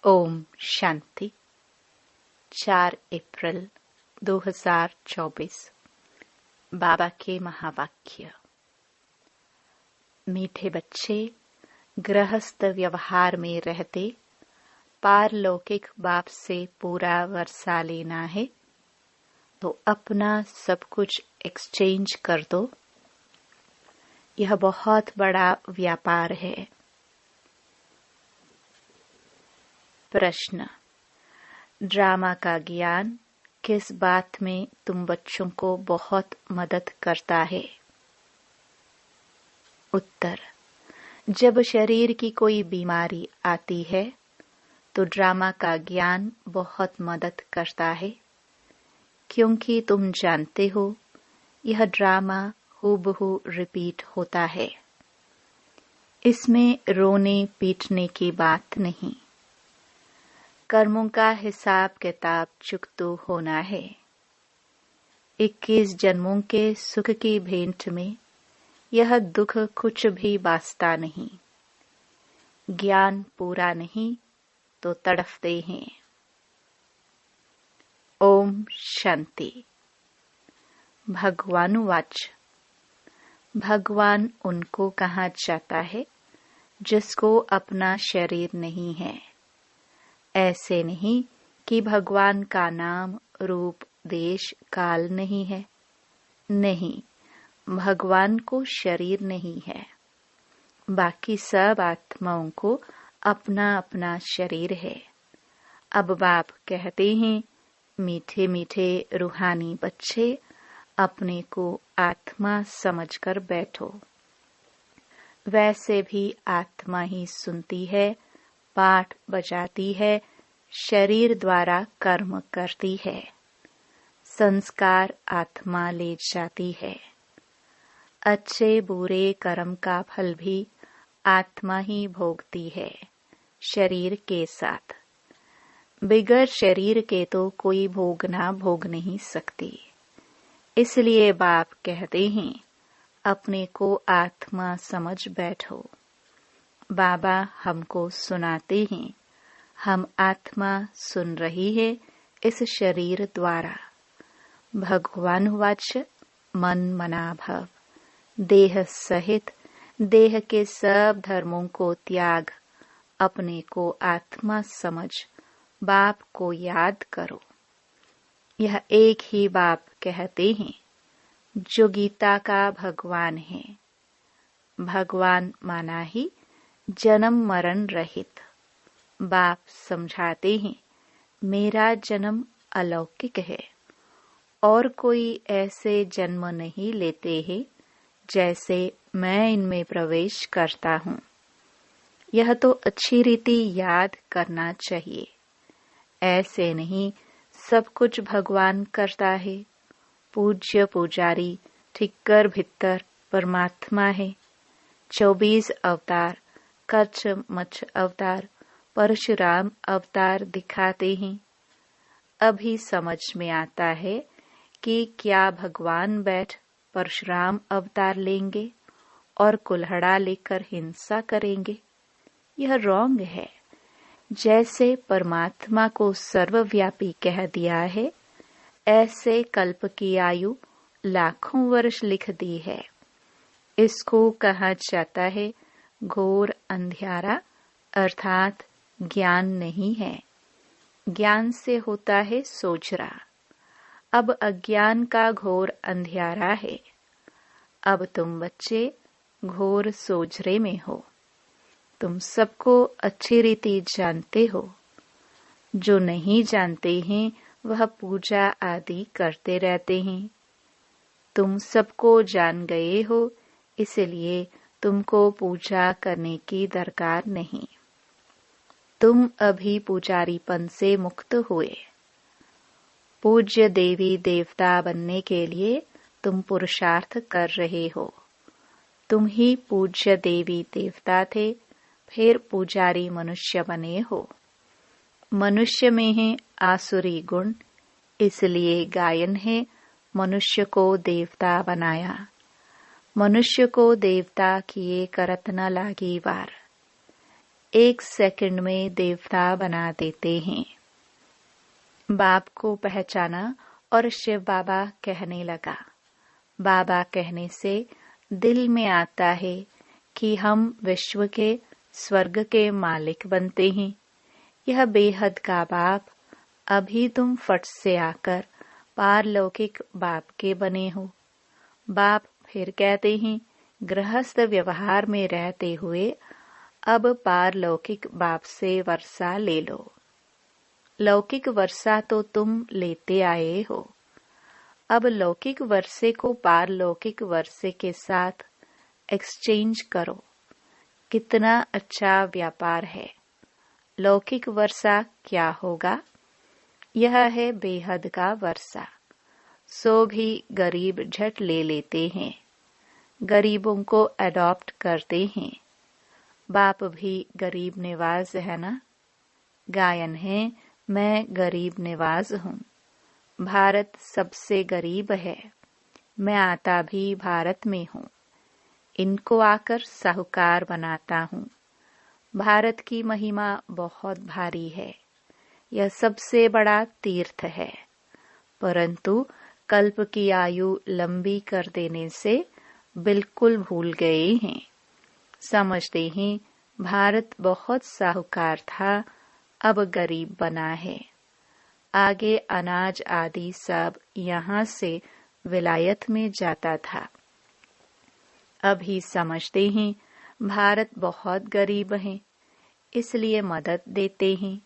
ओम शांति। 4 अप्रैल 2024। बाबा के महावाक्य। मीठे बच्चे, गृहस्थ व्यवहार में रहते पारलौकिक बाप से पूरा वर्षा लेना है तो अपना सब कुछ एक्सचेंज कर दो। यह बहुत बड़ा व्यापार है। प्रश्न: ड्रामा का ज्ञान किस बात में तुम बच्चों को बहुत मदद करता है? उत्तर: जब शरीर की कोई बीमारी आती है तो ड्रामा का ज्ञान बहुत मदद करता है, क्योंकि तुम जानते हो यह ड्रामा हूबहू रिपीट होता है। इसमें रोने पीटने की बात नहीं। कर्मों का हिसाब किताब चुकतो होना है। 21 जन्मों के सुख की भेंट में यह दुख कुछ भी वास्ता नहीं। ज्ञान पूरा नहीं तो तड़फते हैं। ओम शांति। भगवानुवाच। भगवान उनको कहा जाता है जिसको अपना शरीर नहीं है। ऐसे नहीं कि भगवान का नाम, रूप, देश, काल नहीं है। नहीं, भगवान को शरीर नहीं है। बाकी सब आत्माओं को अपना अपना शरीर है। अब बाप कहते हैं, मीठे मीठे रूहानी बच्चे, अपने को आत्मा समझकर बैठो। वैसे भी आत्मा ही सुनती है, पाठ बजाती है, शरीर द्वारा कर्म करती है। संस्कार आत्मा ले जाती है। अच्छे बुरे कर्म का फल भी आत्मा ही भोगती है, शरीर के साथ। बिगर शरीर के तो कोई भोगना भोग नहीं सकती। इसलिए बाप कहते हैं, अपने को आत्मा समझ बैठो। बाबा हमको सुनाते हैं, हम आत्मा सुन रही है इस शरीर द्वारा। भगवान वाच मन मना भव। देह सहित देह के सब धर्मों को त्याग, अपने को आत्मा समझ बाप को याद करो। यह एक ही बाप कहते हैं जो गीता का भगवान है। भगवान माना ही जन्म मरण रहित। बाप समझाते हैं, मेरा जन्म अलौकिक है और कोई ऐसे जन्म नहीं लेते हैं जैसे मैं इनमें प्रवेश करता हूँ। यह तो अच्छी रीति याद करना चाहिए। ऐसे नहीं सब कुछ भगवान करता है। पूज्य पुजारी ठिक्कर भित्तर परमात्मा है। 24 अवतार, कच्छ मच्छ अवतार, परशुराम अवतार दिखाते हैं। अभी समझ में आता है कि क्या भगवान बैठ परशुराम अवतार लेंगे और कुल्हड़ा लेकर हिंसा करेंगे। यह रॉन्ग है। जैसे परमात्मा को सर्वव्यापी कह दिया है, ऐसे कल्प की आयु लाखों वर्ष लिख दी है। इसको कहा जाता है घोर अंधियारा, अर्थात ज्ञान नहीं है। ज्ञान से होता है सोचरा। अब अज्ञान का घोर अंधियारा है। अब तुम बच्चे घोर सोचरे में हो। तुम सबको अच्छी रीति जानते हो। जो नहीं जानते हैं वह पूजा आदि करते रहते हैं। तुम सबको जान गए हो, इसलिए तुमको पूजा करने की दरकार नहीं। तुम अभी पुजारीपन से मुक्त हुए। पूज्य देवी देवता बनने के लिए तुम पुरुषार्थ कर रहे हो। तुम ही पूज्य देवी देवता थे, फिर पुजारी मनुष्य बने हो। मनुष्य में है आसुरी गुण, इसलिए गायन है मनुष्य को देवता बनाया। मनुष्य को देवता किए करत न लागी वार। 1 सेकंड में देवता बना देते हैं। बाप को पहचाना और शिव बाबा कहने लगा। बाबा कहने से दिल में आता है कि हम विश्व के स्वर्ग के मालिक बनते हैं। यह बेहद का बाप, अभी तुम फट से आकर पारलौकिक बाप के बने हो। बाप फिर कहते हैं, गृहस्थ व्यवहार में रहते हुए अब पारलौकिक बाप से वर्षा ले लो। लौकिक वर्षा तो तुम लेते आए हो, अब लौकिक वर्षे को पारलौकिक वर्षे के साथ एक्सचेंज करो। कितना अच्छा व्यापार है। लौकिक वर्षा क्या होगा? यह है बेहद का वर्षा। सो भी गरीब झट ले लेते हैं, गरीबों को अडॉप्ट करते हैं। बाप भी गरीब निवाज है ना। गायन है, मैं गरीब निवाज हूँ। भारत सबसे गरीब है। मैं आता भी भारत में हूँ। इनको आकर साहूकार बनाता हूँ। भारत की महिमा बहुत भारी है। यह सबसे बड़ा तीर्थ है, परंतु कल्प की आयु लंबी कर देने से बिल्कुल भूल गए हैं। समझते हैं भारत बहुत साहूकार था, अब गरीब बना है। आगे अनाज आदि सब यहाँ से विलायत में जाता था। अभी समझते हैं भारत बहुत गरीब है, इसलिए मदद देते हैं।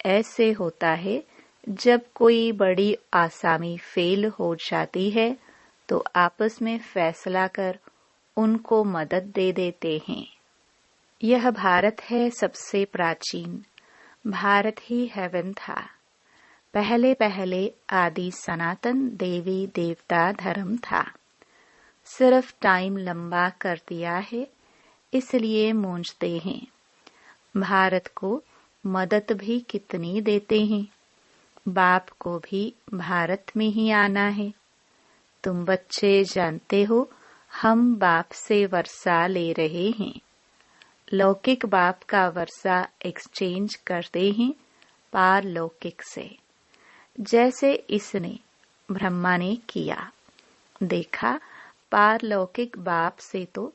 ऐसे होता है, जब कोई बड़ी आसामी फेल हो जाती है तो आपस में फैसला कर उनको मदद दे देते हैं। यह भारत है सबसे प्राचीन। भारत ही हेवन था। पहले पहले आदि सनातन देवी देवता धर्म था। सिर्फ टाइम लंबा कर दिया है, इसलिए मूंझते हैं। भारत को मदद भी कितनी देते हैं। बाप को भी भारत में ही आना है। तुम बच्चे जानते हो, हम बाप से वर्षा ले रहे हैं। लौकिक बाप का वर्षा एक्सचेंज करते हैं पारलौकिक से, जैसे इसने ब्रह्मा ने किया। देखा, पारलौकिक बाप से तो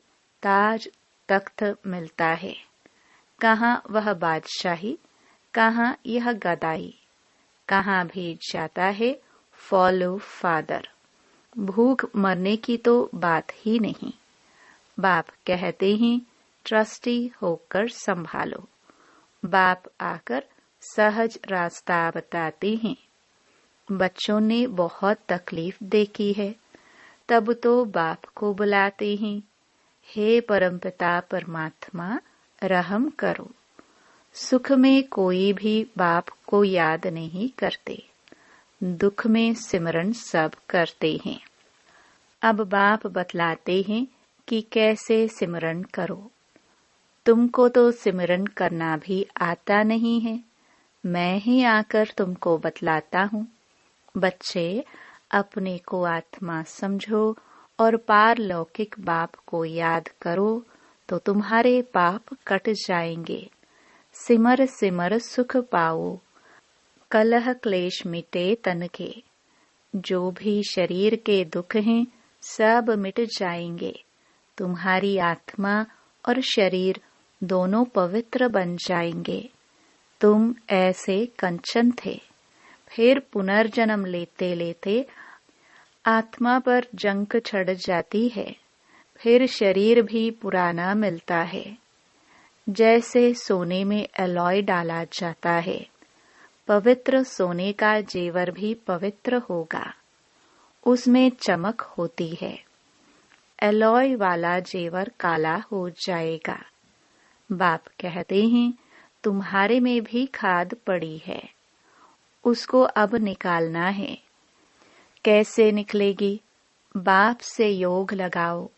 ताज तख्त मिलता है। कहाँ वह बादशाही, कहाँ यह गदाई। कहाँ भी जाता है फॉलो फादर। भूख मरने की तो बात ही नहीं। बाप कहते हैं ट्रस्टी होकर संभालो। बाप आकर सहज रास्ता बताते हैं। बच्चों ने बहुत तकलीफ देखी है, तब तो बाप को बुलाते हैं, हे परमपिता परमात्मा रहम करो। सुख में कोई भी बाप को याद नहीं करते, दुख में सिमरन सब करते हैं। अब बाप बतलाते हैं कि कैसे सिमरन करो। तुमको तो सिमरन करना भी आता नहीं है, मैं ही आकर तुमको बतलाता हूँ। बच्चे, अपने को आत्मा समझो और पारलौकिक बाप को याद करो तो तुम्हारे पाप कट जाएंगे। सिमर सिमर सुख पाओ, कलह क्लेश मिटे तन के। जो भी शरीर के दुख हैं सब मिट जाएंगे। तुम्हारी आत्मा और शरीर दोनों पवित्र बन जाएंगे। तुम ऐसे कंचन थे, फिर पुनर्जन्म लेते लेते आत्मा पर जंक चढ़ जाती है, फिर शरीर भी पुराना मिलता है। जैसे सोने में एलॉय डाला जाता है, पवित्र सोने का जेवर भी पवित्र होगा, उसमें चमक होती है। एलॉय वाला जेवर काला हो जाएगा। बाप कहते हैं तुम्हारे में भी खाद पड़ी है, उसको अब निकालना है। कैसे निकलेगी? बाप से योग लगाओ।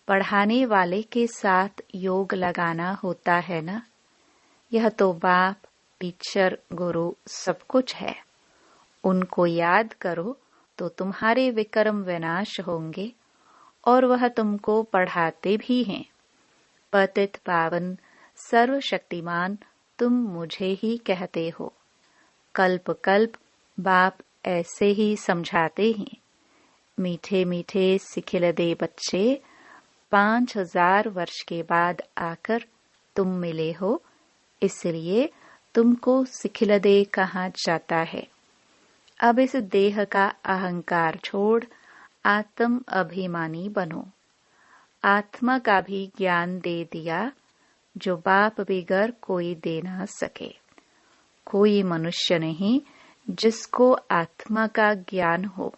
पढ़ाने वाले के साथ योग लगाना होता है ना। यह तो बाप, टीचर, गुरु सब कुछ है। उनको याद करो तो तुम्हारे विक्रम विनाश होंगे और वह तुमको पढ़ाते भी हैं। पतित पावन सर्वशक्तिमान तुम मुझे ही कहते हो। कल्प कल्प बाप ऐसे ही समझाते हैं। मीठे मीठे सिखिलदे बच्चे 5000 वर्ष के बाद आकर तुम मिले हो, इसलिए तुमको सिखिलदे कहा जाता है। अब इस देह का अहंकार छोड़ आत्म अभिमानी बनो। आत्मा का भी ज्ञान दे दिया जो बाप बिगर कोई दे ना सके। कोई मनुष्य नहीं जिसको आत्मा का ज्ञान हो।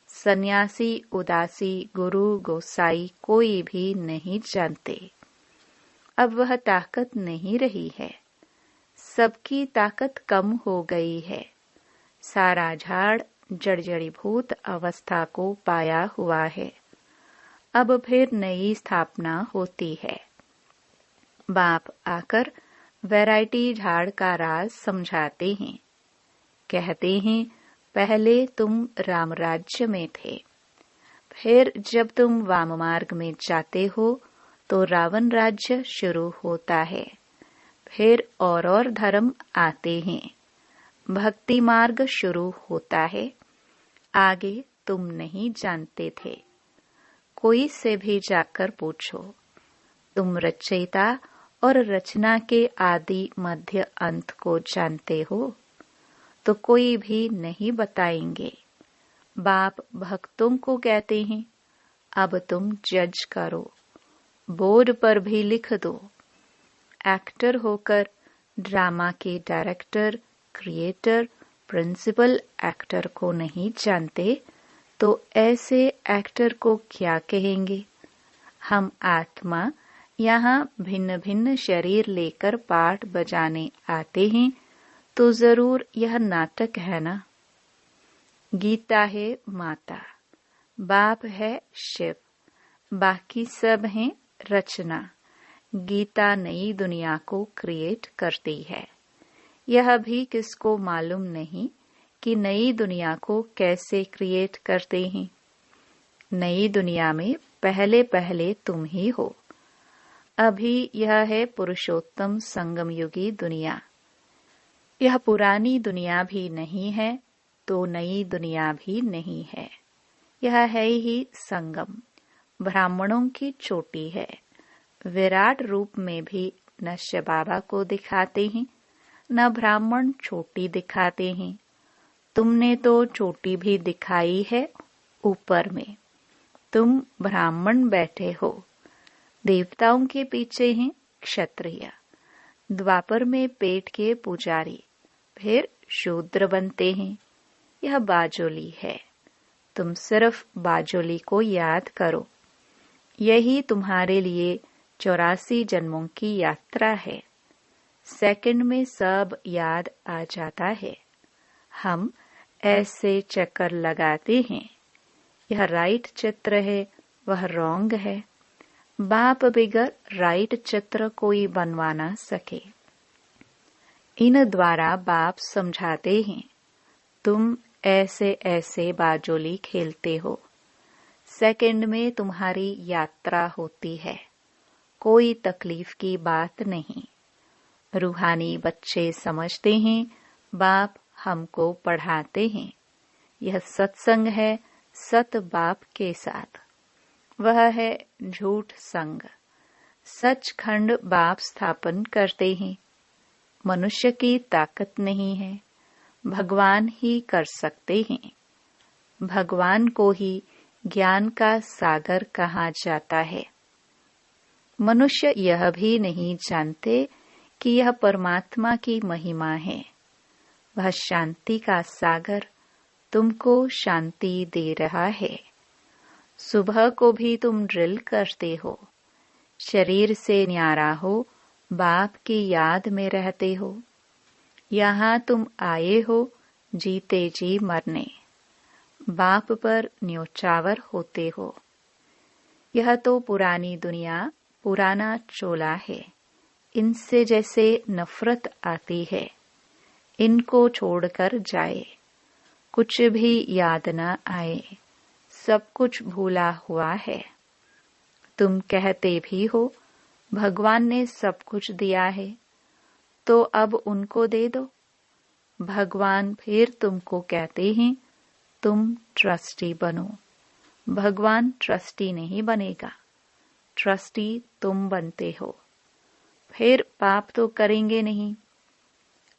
सन्यासी, उदासी, गुरु, गोसाई कोई भी नहीं जानते। अब वह ताकत नहीं रही है। सबकी ताकत कम हो गई है। सारा झाड़ जड़जड़ीभूत अवस्था को पाया हुआ है। अब फिर नई स्थापना होती है। बाप आकर वैरायटी झाड़ का राज समझाते हैं। कहते हैं पहले तुम राम राज्य में थे, फिर जब तुम वाम मार्ग में जाते हो तो रावण राज्य शुरू होता है। फिर और धर्म आते हैं। भक्ति मार्ग शुरू होता है। आगे तुम नहीं जानते थे। कोई से भी जाकर पूछो, तुम रचयिता और रचना के आदि मध्य अंत को जानते हो? तो कोई भी नहीं बताएंगे। बाप भक्तों को कहते हैं, अब तुम जज करो, बोर्ड पर भी लिख दो। एक्टर होकर ड्रामा के डायरेक्टर, क्रिएटर, प्रिंसिपल एक्टर को नहीं जानते तो ऐसे एक्टर को क्या कहेंगे? हम आत्मा यहाँ भिन्न भिन्न शरीर लेकर पाठ बजाने आते हैं तो जरूर यह नाटक है ना। गीता है माता, बाप है शिव, बाकी सब हैं रचना। गीता नई दुनिया को क्रिएट करती है। यह भी किसको मालूम नहीं कि नई दुनिया को कैसे क्रिएट करते हैं। नई दुनिया में पहले पहले तुम ही हो। अभी यह है पुरुषोत्तम संगम युगी दुनिया। यह पुरानी दुनिया भी नहीं है तो नई दुनिया भी नहीं है। यह है ही संगम। ब्राह्मणों की चोटी है। विराट रूप में भी न शिव बाबा को दिखाते हैं न ब्राह्मण चोटी दिखाते हैं। तुमने तो चोटी भी दिखाई है ऊपर में। तुम ब्राह्मण बैठे हो। देवताओं के पीछे हैं क्षत्रिय। द्वापर में पेट के पुजारी, फिर शूद्र बनते हैं। यह बाजोली है। तुम सिर्फ बाजोली को याद करो। यही तुम्हारे लिए 84 जन्मों की यात्रा है। सेकंड में सब याद आ जाता है। हम ऐसे चक्कर लगाते हैं। यह राइट चित्र है, वह रॉन्ग है। बाप बिगर राइट चित्र कोई बनवा ना सके। इन द्वारा बाप समझाते हैं, तुम ऐसे ऐसे बाजोली खेलते हो। सेकंड में तुम्हारी यात्रा होती है। कोई तकलीफ की बात नहीं। रूहानी बच्चे समझते हैं बाप हमको पढ़ाते हैं। यह सत्संग है सत बाप के साथ। वह है झूठ संग। सचखंड बाप स्थापन करते हैं। मनुष्य की ताकत नहीं है। भगवान ही कर सकते हैं। भगवान को ही ज्ञान का सागर कहा जाता है। मनुष्य यह भी नहीं जानते कि यह परमात्मा की महिमा है। वह शांति का सागर तुमको शांति दे रहा है। सुबह को भी तुम ड्रिल करते हो। शरीर से न्यारा हो, बाप की याद में रहते हो। यहाँ तुम आए हो जीते जी मरने। बाप पर न्योछावर होते हो। यह तो पुरानी दुनिया, पुराना चोला है। इनसे जैसे नफरत आती है। इनको छोड़कर जाए। कुछ भी याद न आए। सब कुछ भूला हुआ है। तुम कहते भी हो भगवान ने सब कुछ दिया है तो अब उनको दे दो। भगवान फिर तुमको कहते हैं तुम ट्रस्टी बनो। भगवान ट्रस्टी नहीं बनेगा, ट्रस्टी तुम बनते हो। फिर पाप तो करेंगे नहीं।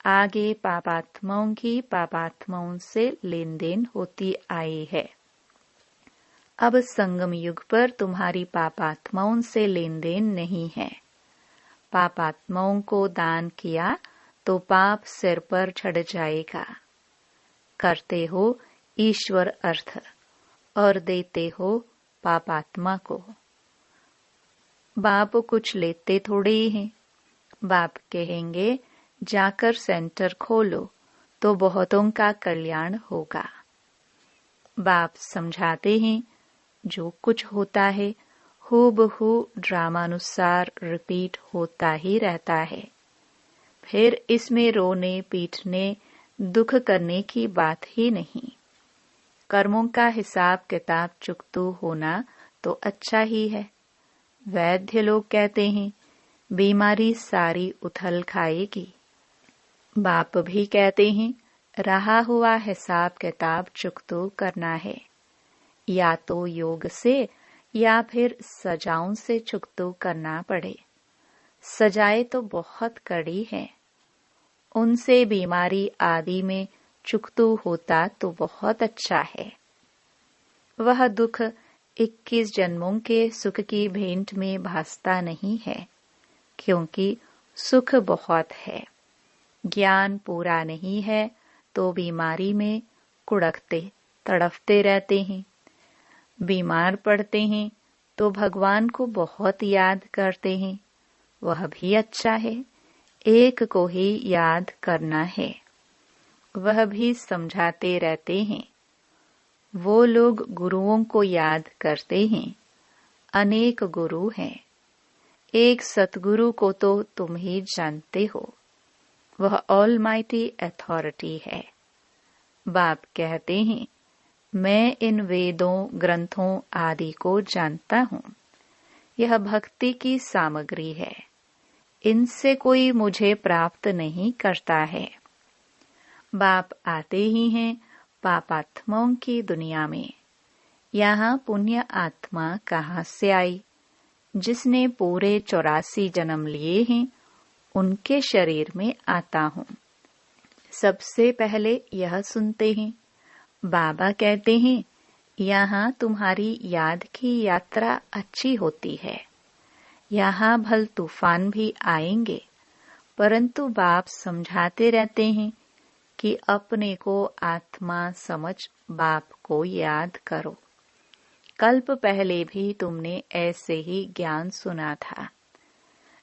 आगे पापात्माओं की पापात्माओं से लेन देन होती आई है। अब संगम युग पर तुम्हारी पापात्माओं से लेन देन नहीं है। पापात्माओं को दान किया तो पाप सिर पर चढ़ जाएगा। करते हो ईश्वर अर्थ और देते हो पापात्मा को। बाप कुछ लेते थोड़े ही हैं। बाप कहेंगे जाकर सेंटर खोलो तो बहुतों का कल्याण होगा। बाप समझाते हैं जो कुछ होता है हूबहू ड्रामानुसार रिपीट होता ही रहता है। फिर इसमें रोने पीटने दुख करने की बात ही नहीं। कर्मों का हिसाब किताब चुकतू होना तो अच्छा ही है। वैद्य लोग कहते हैं बीमारी सारी उथल खाएगी। बाप भी कहते हैं रहा हुआ हिसाब किताब चुकतू करना है, या तो योग से या फिर सजाओं से चुकतू करना पड़े। सजाए तो बहुत कड़ी है, उनसे बीमारी आदि में चुकतू होता तो बहुत अच्छा है। वह दुख 21 जन्मों के सुख की भेंट में भासता नहीं है, क्योंकि सुख बहुत है। ज्ञान पूरा नहीं है तो बीमारी में कुड़कते तड़फते रहते हैं। बीमार पड़ते हैं तो भगवान को बहुत याद करते हैं, वह भी अच्छा है। एक को ही याद करना है, वह भी समझाते रहते हैं। वो लोग गुरुओं को याद करते हैं, अनेक गुरु हैं। एक सतगुरु को तो तुम ही जानते हो, वह ऑलमाइटी अथॉरिटी है। बाप कहते हैं मैं इन वेदों ग्रंथों आदि को जानता हूँ। यह भक्ति की सामग्री है, इनसे कोई मुझे प्राप्त नहीं करता है। बाप आते ही हैं पापात्माओं की दुनिया में। यहाँ पुण्य आत्मा कहाँ से आई? जिसने पूरे 84 जन्म लिए हैं उनके शरीर में आता हूँ। सबसे पहले यह सुनते हैं। बाबा कहते हैं यहाँ तुम्हारी याद की यात्रा अच्छी होती है। यहाँ भल तूफान भी आएंगे, परंतु बाप समझाते रहते हैं कि अपने को आत्मा समझ बाप को याद करो। कल्प पहले भी तुमने ऐसे ही ज्ञान सुना था।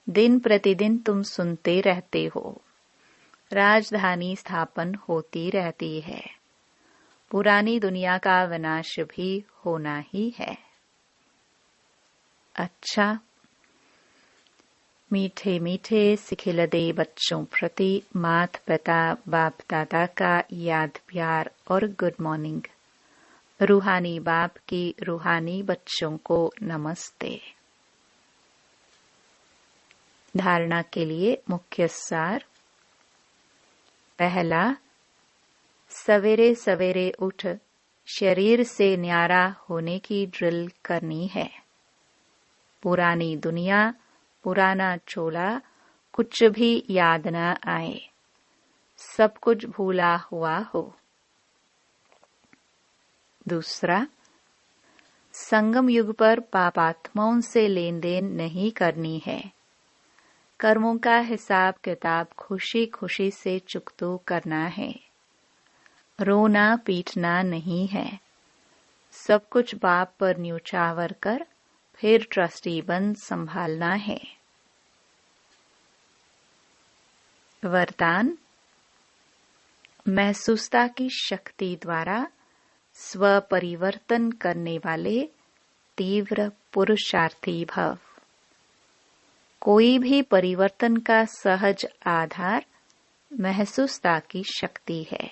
दिन प्रतिदिन तुम सुनते रहते हो। राजधानी स्थापन होती रहती है। पुरानी दुनिया का विनाश भी होना ही है। अच्छा, मीठे मीठे सिखिलदे बच्चों प्रति माता पिता बाप दादा का याद प्यार और गुड मॉर्निंग। रूहानी बाप की रूहानी बच्चों को नमस्ते। धारणा के लिए मुख्य सार। पहला, सवेरे सवेरे उठ शरीर से न्यारा होने की ड्रिल करनी है। पुरानी दुनिया, पुराना चोला कुछ भी याद न आए, सब कुछ भूला हुआ हो। दूसरा, संगम युग पर पापात्माओं से लेन देन नहीं करनी है। कर्मों का हिसाब किताब खुशी खुशी से चुकतू करना है। रोना पीटना नहीं है। सब कुछ बाप पर न्यूचावर कर फिर ट्रस्टी बन संभालना है। वरदान, महसूसता की शक्ति द्वारा स्व परिवर्तन करने वाले तीव्र पुरुषार्थी भव। कोई भी परिवर्तन का सहज आधार महसूसता की शक्ति है।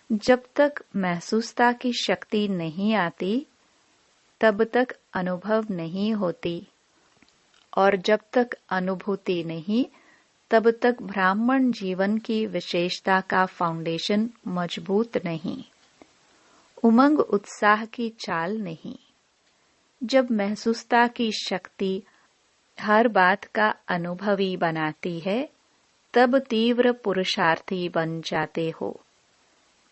जब तक महसूसता की शक्ति नहीं आती तब तक अनुभव नहीं होती और जब तक अनुभूति नहीं, तब तक ब्राह्मण जीवन की विशेषता का फाउंडेशन मजबूत नहीं, उमंग उत्साह की चाल नहीं। जब महसूसता की शक्ति हर बात का अनुभवी बनाती है, तब तीव्र पुरुषार्थी बन जाते हो।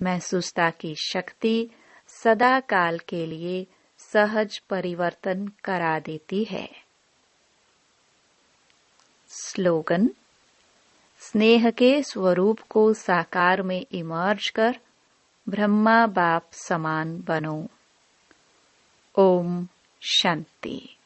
महसूसता की शक्ति सदा काल के लिए सहज परिवर्तन करा देती है। स्लोगन: स्नेह के स्वरूप को साकार में इमर्ज कर ब्रह्मा बाप समान बनो। ओम शांति।